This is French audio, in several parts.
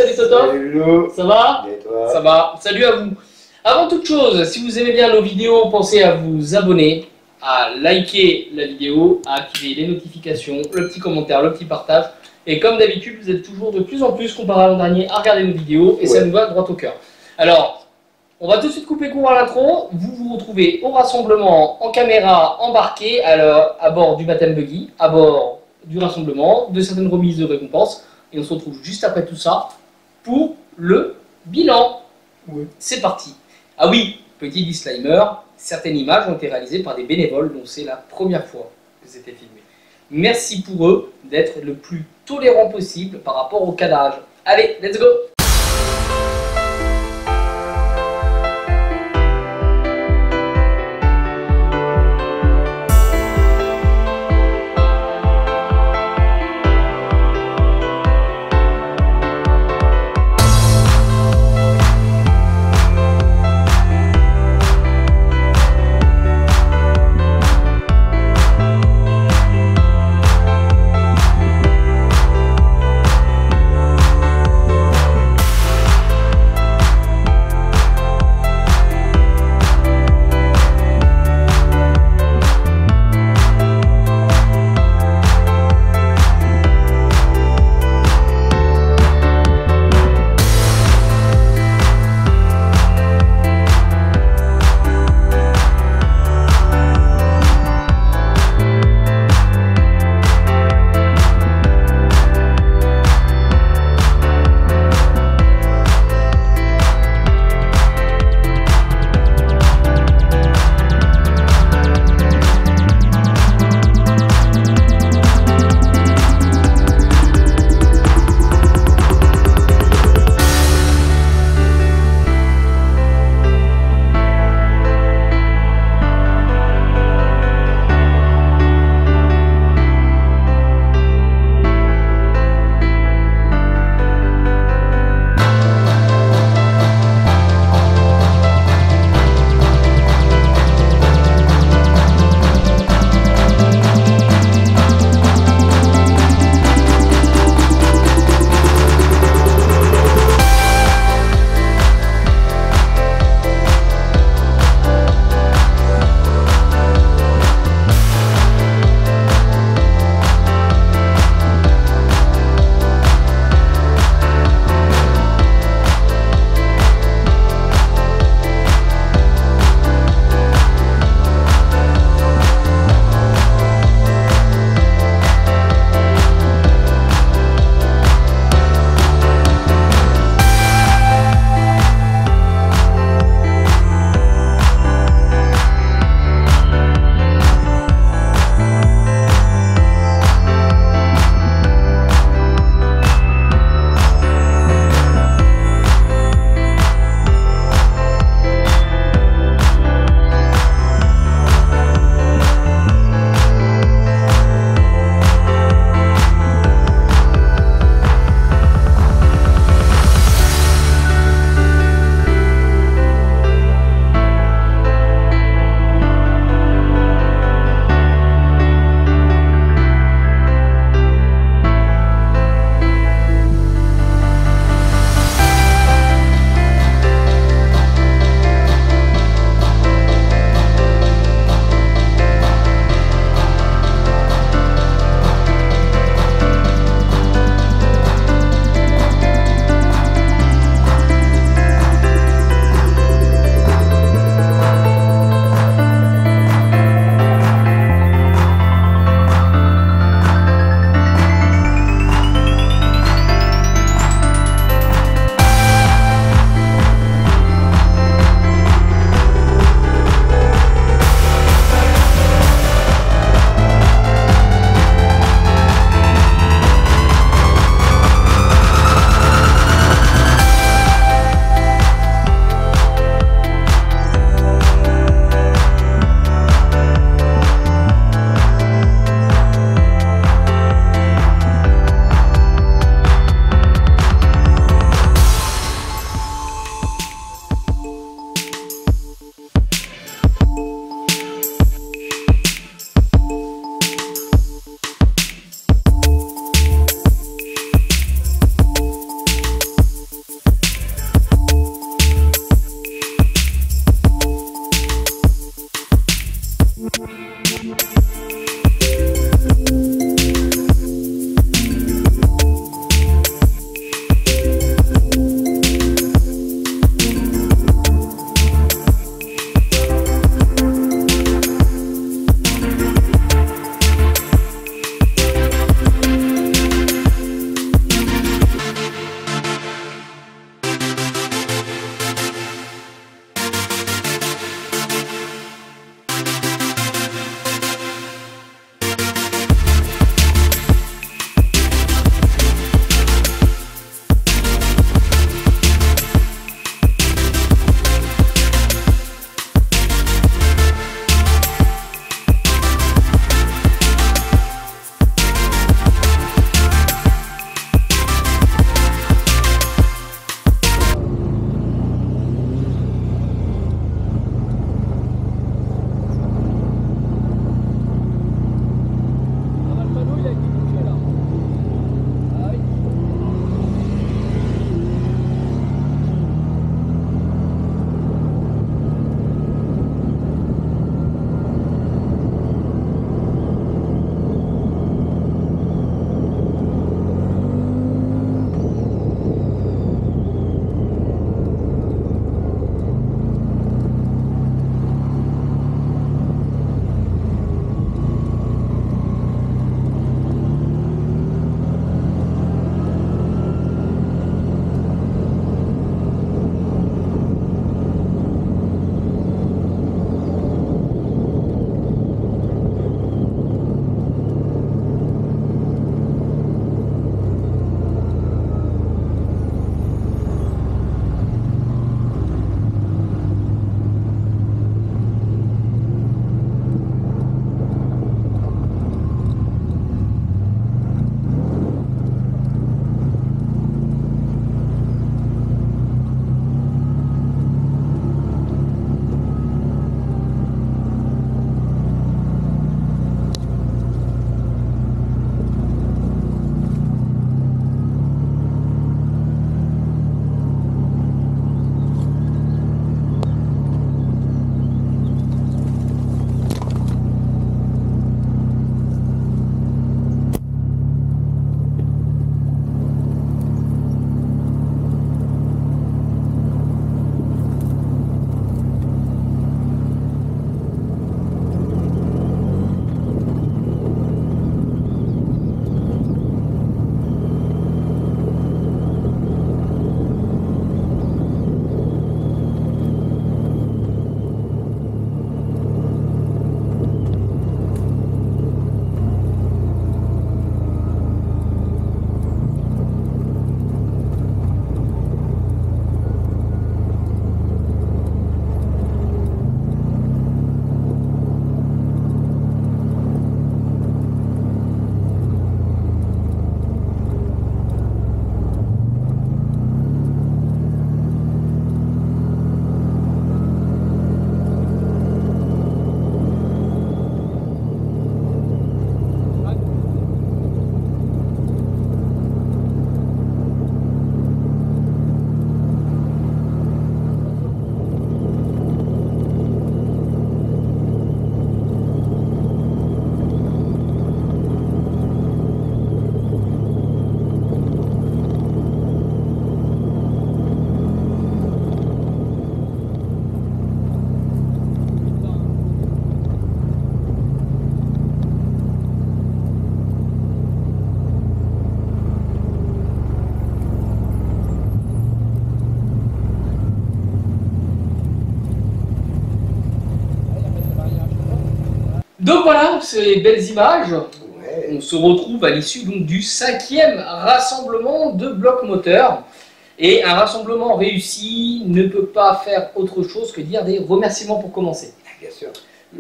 salut Toto. Salut Lou. Ça va? Et toi? Ça va, salut à vous. Avant toute chose, si vous aimez bien nos vidéos, pensez à vous abonner, à liker la vidéo, à activer les notifications, le petit commentaire, le petit partage. Et comme d'habitude, vous êtes toujours de plus en plus, comparé à l'an dernier, à regarder nos vidéos et ça nous va droit au cœur. Alors, on va tout de suite couper court à l'intro. Vous vous retrouvez au rassemblement en caméra embarquée à bord du baptême buggy, à bord du rassemblement, de certaines remises de récompenses. Et on se retrouve juste après tout ça pour le bilan. Oui. C'est parti. Ah oui, petit disclaimer, certaines images ont été réalisées par des bénévoles dont c'est la première fois que c'était filmé. Merci pour eux d'être le plus tolérant possible par rapport au cadrage. Allez, let's go! Donc voilà, ces belles images. Ouais. On se retrouve à l'issue donc du 5e rassemblement de blocs moteurs. Et un rassemblement réussi ne peut pas faire autre chose que dire des remerciements pour commencer. Bien sûr.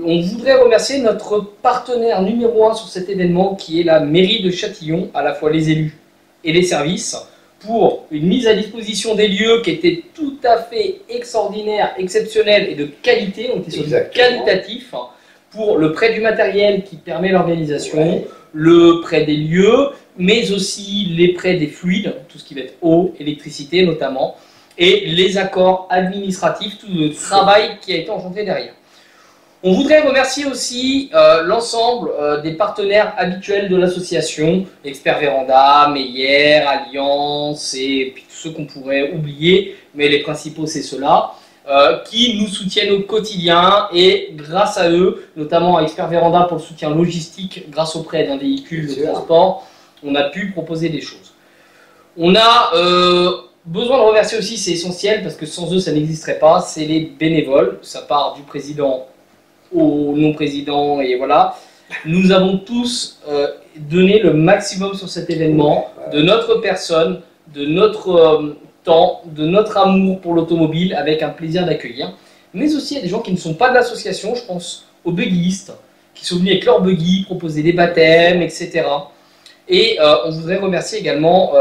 On voudrait remercier notre partenaire numéro 1 sur cet événement qui est la mairie de Châtillon, à la fois les élus et les services, pour une mise à disposition des lieux qui était tout à fait extraordinaire, exceptionnelle et de qualité. On était sur du qualitatif, pour le prêt du matériel qui permet l'organisation, Ouais. le prêt des lieux, mais aussi les prêts des fluides, tout ce qui va être eau, électricité notamment, et les accords administratifs, tout le travail qui a été engendré derrière. On voudrait remercier aussi l'ensemble des partenaires habituels de l'association, Expert Véranda, Meyer, Alliance et puis tous ceux qu'on pourrait oublier, mais les principaux c'est ceux-là, qui nous soutiennent au quotidien et grâce à eux, notamment à Expert Véranda pour le soutien logistique grâce au prêt d'un véhicule de transport, on a pu proposer des choses. On a besoin de remercier aussi, c'est essentiel parce que sans eux ça n'existerait pas, c'est les bénévoles, ça part du président au non-président et voilà. Nous avons tous donné le maximum sur cet événement, de notre personne, de notre temps, de notre amour pour l'automobile, avec un plaisir d'accueillir. Mais aussi il y a des gens qui ne sont pas de l'association, je pense aux buggyistes, qui sont venus avec leur buggy, proposer des baptêmes, etc. Et on voudrait remercier également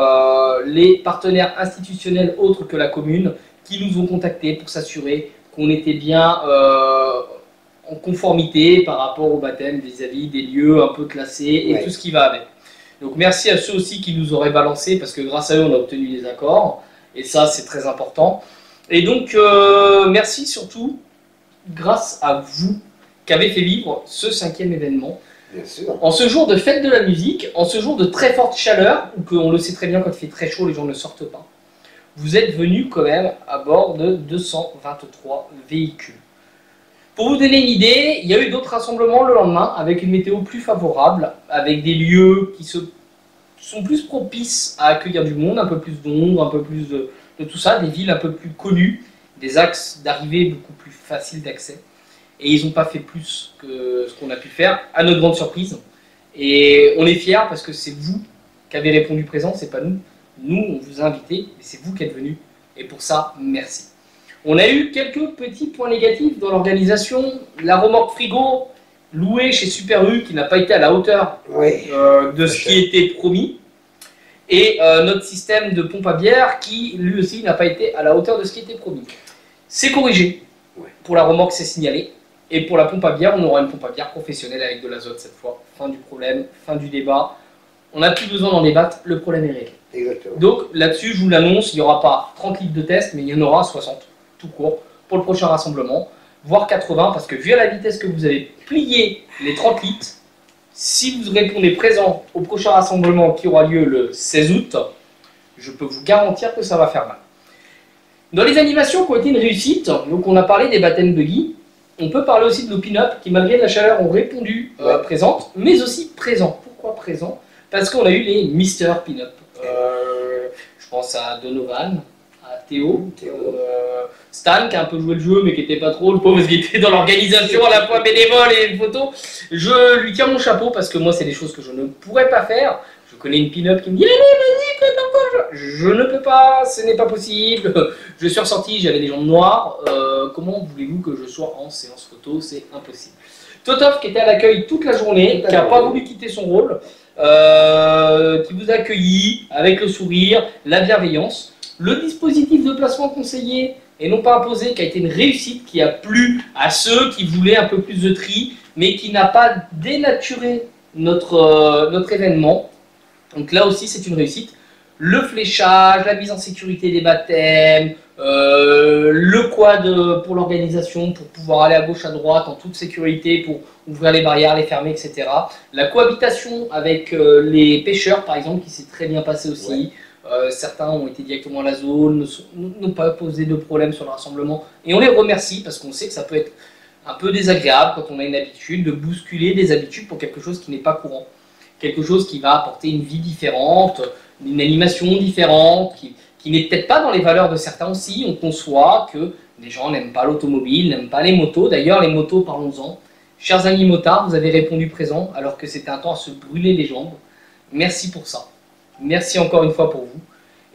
les partenaires institutionnels autres que la commune qui nous ont contactés pour s'assurer qu'on était bien en conformité par rapport au baptême vis-à-vis des lieux un peu classés et tout ce qui va avec. Donc merci à ceux aussi qui nous auraient balancé parce que grâce à eux on a obtenu des accords et ça c'est très important. Et donc merci surtout grâce à vous qui avez fait vivre ce 5e événement. Bien sûr. En ce jour de fête de la musique, en ce jour de très forte chaleur, ou qu'on le sait très bien quand il fait très chaud les gens ne sortent pas, vous êtes venus quand même à bord de 223 véhicules. Pour vous donner une idée, il y a eu d'autres rassemblements le lendemain avec une météo plus favorable, avec des lieux qui sont plus propices à accueillir du monde, un peu plus d'ombre, un peu plus de tout ça, des villes un peu plus connues, des axes d'arrivée beaucoup plus faciles d'accès. Et ils n'ont pas fait plus que ce qu'on a pu faire, à notre grande surprise. Et on est fiers parce que c'est vous qui avez répondu présent, c'est pas nous. Nous, on vous a invité, mais c'est vous qui êtes venus. Et pour ça, merci. On a eu quelques petits points négatifs dans l'organisation. La remorque frigo louée chez Super U qui n'a pas été à la hauteur de ce qui était promis. Et notre système de pompe à bière qui, lui aussi, n'a pas été à la hauteur de ce qui était promis. C'est corrigé. Pour la remorque, c'est signalé. Et pour la pompe à bière, on aura une pompe à bière professionnelle avec de l'azote cette fois. Fin du problème, fin du débat. On n'a plus besoin d'en débattre, le problème est réglé. Exactement. Donc là-dessus, je vous l'annonce, il n'y aura pas 30 litres de test, mais il y en aura 60, tout court, pour le prochain rassemblement, voire 80, parce que vu à la vitesse que vous avez plié les 30 litres, si vous répondez présent au prochain rassemblement qui aura lieu le 16 août, je peux vous garantir que ça va faire mal. Dans les animations qui ont été une réussite, donc on a parlé des baptêmes buggy, on peut parler aussi de nos pin-up qui malgré la chaleur ont répondu présentes, mais aussi présents. Pourquoi présents? Parce qu'on a eu les Mister Pin-up. Je pense à Donovan, à Théo, Stan qui a un peu joué le jeu mais qui n'était pas trop, le pauvre parce qu'il était dans l'organisation à la fois bénévole et photo. Je lui tiens mon chapeau parce que moi c'est des choses que je ne pourrais pas faire. Je connais une pin-up qui me dit allez vas-y fais-toi. Je ne peux pas, ce n'est pas possible. Je suis ressorti, j'avais des jambes noires. Comment voulez-vous que je sois en séance photo? C'est impossible. Totov qui était à l'accueil toute la journée, qui n'a pas voulu quitter son rôle, qui vous a accueilli avec le sourire, la bienveillance. Le dispositif de placement conseillé et non pas imposé qui a été une réussite, qui a plu à ceux qui voulaient un peu plus de tri, mais qui n'a pas dénaturé notre événement. Donc là aussi c'est une réussite. Le fléchage, la mise en sécurité des baptêmes, le quad pour l'organisation, pour pouvoir aller à gauche, à droite, en toute sécurité, pour ouvrir les barrières, les fermer, etc. La cohabitation avec les pêcheurs, par exemple, qui s'est très bien passé aussi. Certains ont été directement à la zone, n'ont pas posé de problème sur le rassemblement. Et on les remercie parce qu'on sait que ça peut être un peu désagréable quand on a une habitude de bousculer des habitudes pour quelque chose qui n'est pas courant. Quelque chose qui va apporter une vie différente, une animation différente, qui n'est peut-être pas dans les valeurs de certains aussi. On conçoit que les gens n'aiment pas l'automobile, n'aiment pas les motos. D'ailleurs, les motos, parlons-en. Chers amis motards, vous avez répondu présent alors que c'était un temps à se brûler les jambes. Merci pour ça. Merci encore une fois pour vous.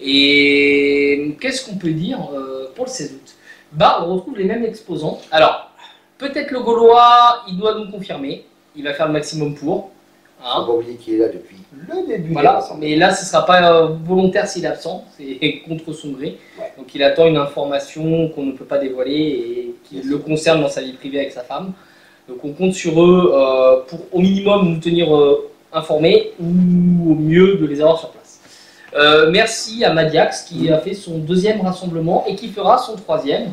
Et qu'est-ce qu'on peut dire pour le 16 août? Bah, on retrouve les mêmes exposants. Alors, peut-être le Gaulois, il doit nous confirmer. Il va faire le maximum pour. Hein. On va oublier qu'il est là depuis le début. Voilà, mais là, ce ne sera pas volontaire s'il est absent. C'est contre son gré. Ouais. Donc, il attend une information qu'on ne peut pas dévoiler et qui le concerne dans sa vie privée avec sa femme. Donc, on compte sur eux pour au minimum nous tenir informés ou au mieux de les avoir sur place. Merci à Madiax qui a fait son 2e rassemblement et qui fera son 3e.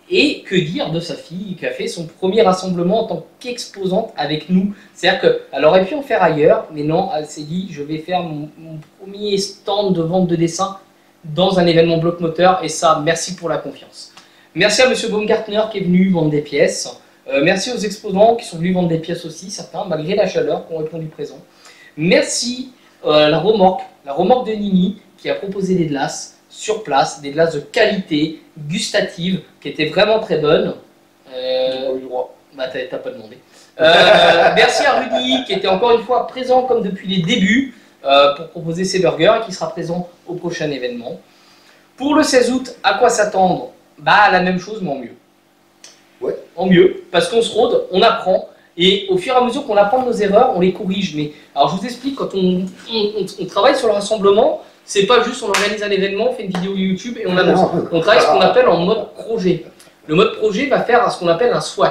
Et que dire de sa fille qui a fait son premier rassemblement en tant qu'exposante avec nous. C'est-à-dire qu'elle aurait pu en faire ailleurs, mais non, elle s'est dit je vais faire mon premier stand de vente de dessin dans un événement bloc moteur. Et ça, merci pour la confiance. Merci à monsieur Baumgartner qui est venu vendre des pièces. Merci aux exposants qui sont venus vendre des pièces aussi, certains, malgré la chaleur, qui ont répondu présent. Merci à la remorque de Nini qui a proposé des glaces sur place, des glaces de qualité, gustatives, qui étaient vraiment très bonnes. Bah, t'as pas demandé. Merci à Rudy qui était encore une fois présent comme depuis les débuts pour proposer ses burgers et qui sera présent au prochain événement. Pour le 16 août, à quoi s'attendre? Bah, la même chose, mais en mieux. Ouais. En mieux, parce qu'on se rôde, on apprend, et au fur et à mesure qu'on apprend de nos erreurs, on les corrige. Mais alors je vous explique, quand on travaille sur le rassemblement, c'est pas juste on organise un événement, on fait une vidéo YouTube et on annonce. On travaille ce qu'on appelle en mode projet. Le mode projet va faire ce qu'on appelle un SWOT.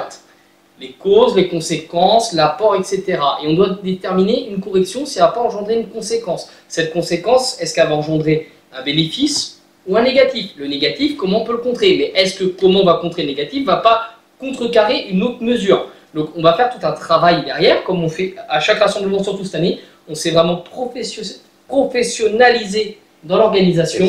Les causes, les conséquences, l'apport, etc. Et on doit déterminer une correction si elle n'a pas engendré une conséquence. Cette conséquence, est-ce qu'elle va engendrer un bénéfice ou un négatif? Le négatif, comment on peut le contrer? Mais est-ce que comment on va contrer le négatif ne va pas contrecarrer une autre mesure? Donc on va faire tout un travail derrière, comme on fait à chaque rassemblement, surtout cette année. On s'est vraiment professionnalisé dans l'organisation,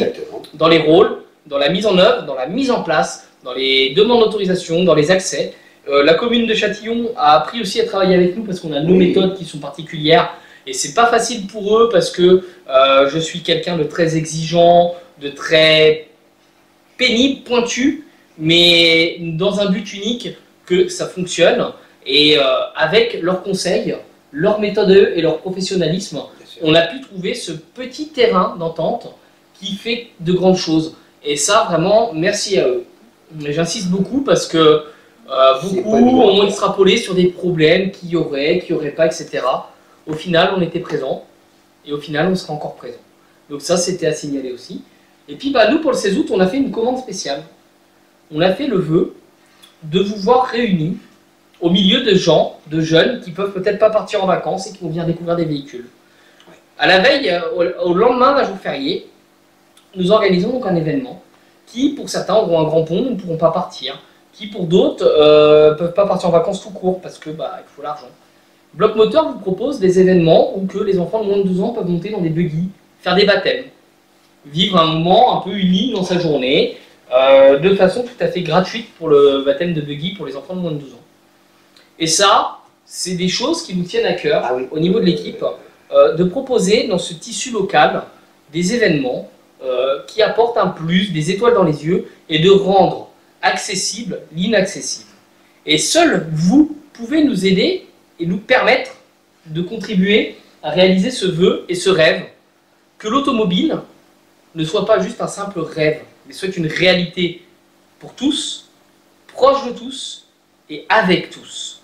dans les rôles, dans la mise en œuvre, dans la mise en place, dans les demandes d'autorisation, dans les accès. La commune de Châtillon a appris aussi à travailler avec nous parce qu'on a nos méthodes qui sont particulières et c'est pas facile pour eux parce que je suis quelqu'un de très exigeant, de très pénible, pointu, mais dans un but unique que ça fonctionne et avec leurs conseils, leurs méthodes et leur professionnalisme, on a pu trouver ce petit terrain d'entente qui fait de grandes choses. Et ça, vraiment, merci à eux. J'insiste beaucoup parce que beaucoup ont extrapolé sur des problèmes qu'il y aurait pas, etc. Au final, on était présents et au final, on sera encore présent. Donc ça, c'était à signaler aussi. Et puis, bah, nous, pour le 16 août, on a fait une commande spéciale. On a fait le vœu de vous voir réunis au milieu de gens, de jeunes qui peuvent peut-être pas partir en vacances et qui vont venir découvrir des véhicules. À la veille, au lendemain d'un jour férié, nous organisons donc un événement qui, pour certains, auront un grand pont, ne pourront pas partir, qui, pour d'autres, ne peuvent pas partir en vacances tout court parce que bah, il faut l'argent. Bloc Moteur vous propose des événements où que les enfants de moins de 12 ans peuvent monter dans des buggy, faire des baptêmes, vivre un moment un peu unique dans sa journée, de façon tout à fait gratuite pour le baptême de buggy pour les enfants de moins de 12 ans. Et ça, c'est des choses qui nous tiennent à cœur au niveau de l'équipe, de proposer dans ce tissu local des événements qui apportent un plus, des étoiles dans les yeux, et de rendre accessible l'inaccessible. Et seul vous pouvez nous aider et nous permettre de contribuer à réaliser ce vœu et ce rêve, que l'automobile ne soit pas juste un simple rêve, mais soit une réalité pour tous, proche de tous et avec tous.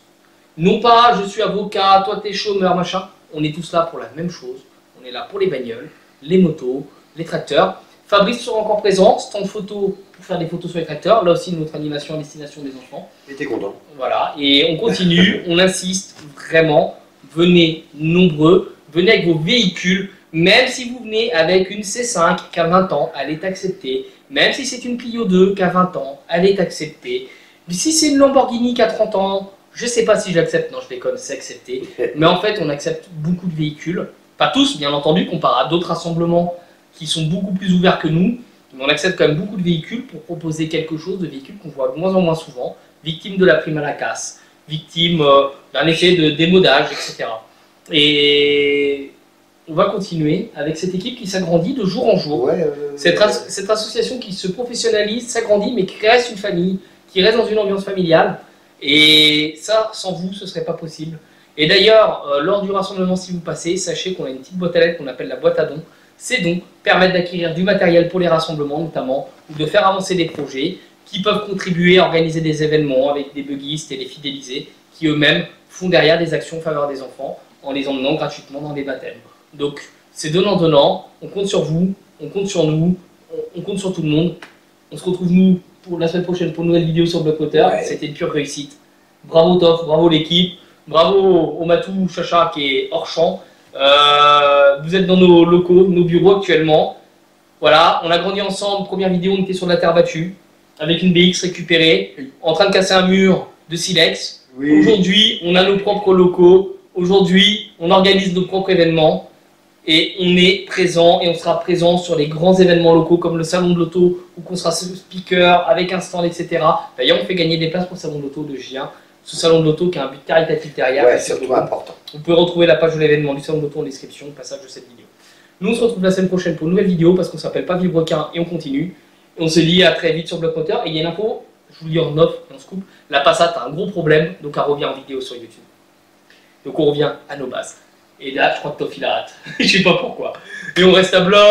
Non pas je suis avocat, toi t'es chômeur, machin, on est tous là pour la même chose, on est là pour les bagnoles, les motos, les tracteurs. Fabrice sera encore présent, stand photo pour faire des photos sur les tracteurs, là aussi notre animation à destination des enfants. Et t'es content. Voilà, et on continue, on insiste vraiment, venez nombreux, venez avec vos véhicules, même si vous venez avec une C5 qui a 20 ans, elle est acceptée, même si c'est une Clio 2 qui a 20 ans, elle est acceptée, si c'est une Lamborghini qui a 30 ans, je ne sais pas si je l'accepte, non je déconne, c'est accepté, mais en fait on accepte beaucoup de véhicules, pas tous bien entendu, comparé à d'autres rassemblements qui sont beaucoup plus ouverts que nous, mais on accepte quand même beaucoup de véhicules pour proposer quelque chose de véhicules qu'on voit de moins en moins souvent, victimes de la prime à la casse, victimes d'un effet de démodage, etc. Et on va continuer avec cette équipe qui s'agrandit de jour en jour. Cette association qui se professionnalise, s'agrandit, mais qui reste une famille, qui reste dans une ambiance familiale. Et ça, sans vous, ce serait pas possible. Et d'ailleurs, lors du rassemblement, si vous passez, sachez qu'on a une petite boîte à lettres qu'on appelle la boîte à dons. Ces dons permettent d'acquérir du matériel pour les rassemblements notamment, ou de faire avancer des projets qui peuvent contribuer à organiser des événements avec des bugistes et les fidélisés qui eux-mêmes font derrière des actions en faveur des enfants en les emmenant gratuitement dans des baptêmes. Donc c'est donnant-donnant, on compte sur vous, on compte sur nous, on compte sur tout le monde. On se retrouve nous pour la semaine prochaine pour une nouvelle vidéo sur Blocknoter. Ouais. C'était une pure réussite. Bravo Toff, bravo l'équipe, bravo au Matou Chacha qui est hors champ. Vous êtes dans nos locaux, nos bureaux actuellement. Voilà, on a grandi ensemble. Première vidéo, on était sur de la terre battue, avec une BX récupérée, en train de casser un mur de silex. Oui. Aujourd'hui, on a nos propres locaux. Aujourd'hui, on organise nos propres événements. Et on est présent et on sera présent sur les grands événements locaux comme le salon de l'auto où on sera speaker avec un stand, etc. D'ailleurs, on fait gagner des places pour le salon de l'auto de J1. Ce salon de l'auto qui a un but caritatif derrière. Ouais, c'est surtout important. Vous pouvez retrouver la page de l'événement du salon de l'auto en description, au passage de cette vidéo. Nous, on se retrouve la semaine prochaine pour une nouvelle vidéo parce qu'on s'appelle pas Vibrequin et on continue. Et on se dit à très vite sur Blocknoter. Et il y a une info, je vous le dis en off et on se coupe. La Passat a un gros problème, donc elle revient en vidéo sur YouTube. Donc on revient à nos bases. Et là, je crois que Toff il a hâte. Je sais pas pourquoi. Et on reste à Blocknoter.